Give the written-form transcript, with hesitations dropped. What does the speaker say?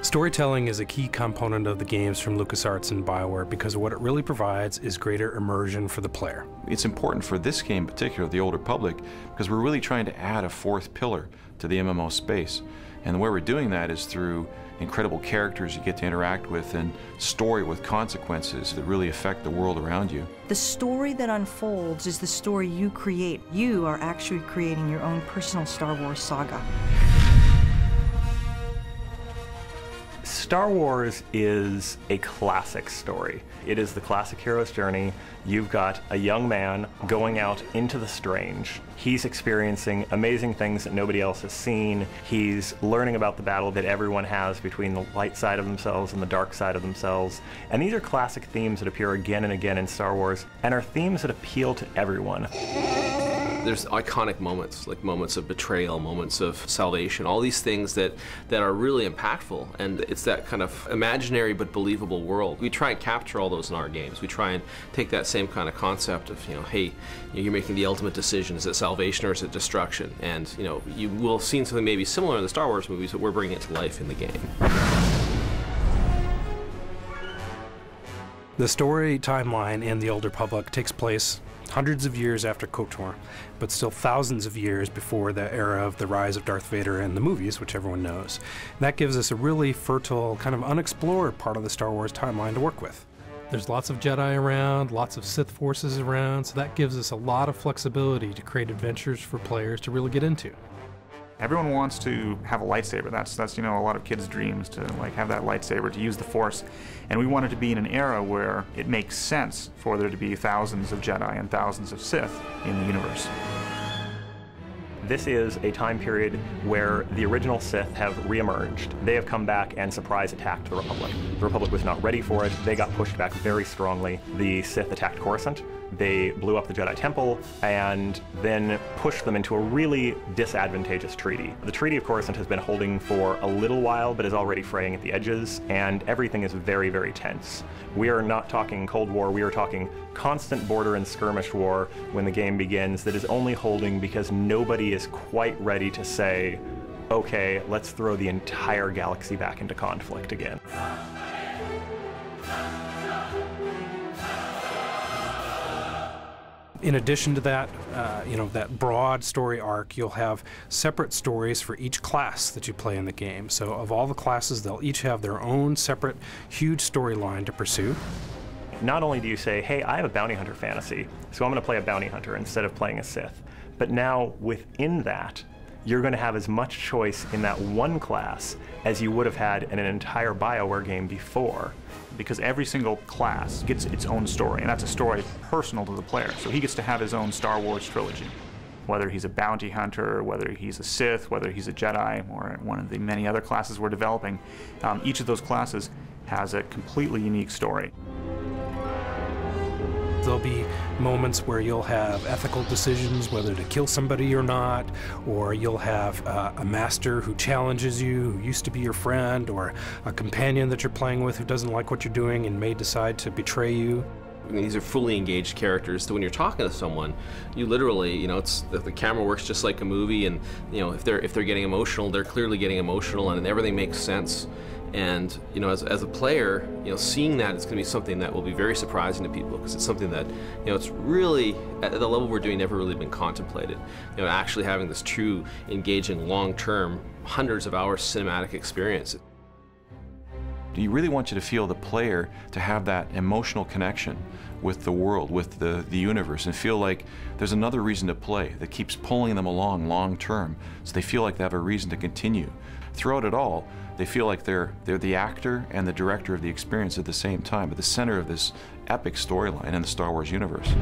Storytelling is a key component of the games from LucasArts and BioWare because what it really provides is greater immersion for the player. It's important for this game in particular, the Old Republic, because we're really trying to add a fourth pillar to the MMO space. And the way we're doing that is through incredible characters you get to interact with and story with consequences that really affect the world around you. The story that unfolds is the story you create. You are actually creating your own personal Star Wars saga. Star Wars is a classic story. It is the classic hero's journey. You've got a young man going out into the strange. He's experiencing amazing things that nobody else has seen. He's learning about the battle that everyone has between the light side of themselves and the dark side of themselves. And these are classic themes that appear again and again in Star Wars, and are themes that appeal to everyone. There's iconic moments, like moments of betrayal, moments of salvation, all these things that are really impactful, and it's that kind of imaginary but believable world. We try and capture all those in our games. We try and take that same kind of concept of, hey, you're making the ultimate decision. Is it salvation or is it destruction? And, you will have seen something maybe similar in the Star Wars movies, but we're bringing it to life in the game. The story timeline in the Old Republic takes place hundreds of years after KOTOR, but still thousands of years before the era of the rise of Darth Vader in the movies, which everyone knows. And that gives us a really fertile, kind of unexplored part of the Star Wars timeline to work with. There's lots of Jedi around, lots of Sith forces around, so that gives us a lot of flexibility to create adventures for players to really get into. Everyone wants to have a lightsaber. That's a lot of kids' dreams, to have that lightsaber, to use the Force. And we want it to be in an era where it makes sense for there to be thousands of Jedi and thousands of Sith in the universe. This is a time period where the original Sith have reemerged. They have come back and surprise attacked the Republic. The Republic was not ready for it. They got pushed back very strongly. The Sith attacked Coruscant. They blew up the Jedi Temple and then pushed them into a really disadvantageous treaty. The Treaty of Coruscant has been holding for a little while, but is already fraying at the edges, and everything is very, very tense. We are not talking Cold War, we are talking constant border and skirmish war when the game begins that is only holding because nobody is quite ready to say, okay, let's throw the entire galaxy back into conflict again. In addition to that, that broad story arc, you'll have separate stories for each class that you play in the game. So of all the classes, they'll each have their own separate, huge storyline to pursue. Not only do you say, hey, I have a bounty hunter fantasy, so I'm going to play a bounty hunter instead of playing a Sith, but now within that, you're going to have as much choice in that one class as you would have had in an entire BioWare game before. Because every single class gets its own story, and that's a story personal to the player. So he gets to have his own Star Wars trilogy. Whether he's a bounty hunter, whether he's a Sith, whether he's a Jedi, or one of the many other classes we're developing, each of those classes has a completely unique story. There'll be moments where you'll have ethical decisions, whether to kill somebody or not, or you'll have a master who challenges you, who used to be your friend, or a companion that you're playing with who doesn't like what you're doing and may decide to betray you. These are fully engaged characters, so when you're talking to someone, you literally, it's the camera works just like a movie, and if they're getting emotional, they're clearly getting emotional, and everything makes sense. And as a player, seeing that is going to be something that will be very surprising to people, because it's something that it's really at the level we're doing never really been contemplated. Actually having this true, engaging, long-term, hundreds of hours cinematic experience. You really want you to feel the player to have that emotional connection with the world, with the universe, and feel like there's another reason to play that keeps pulling them along long-term, so they feel like they have a reason to continue. Throughout it all, they feel like they're the actor and the director of the experience at the same time, at the center of this epic storyline in the Star Wars universe.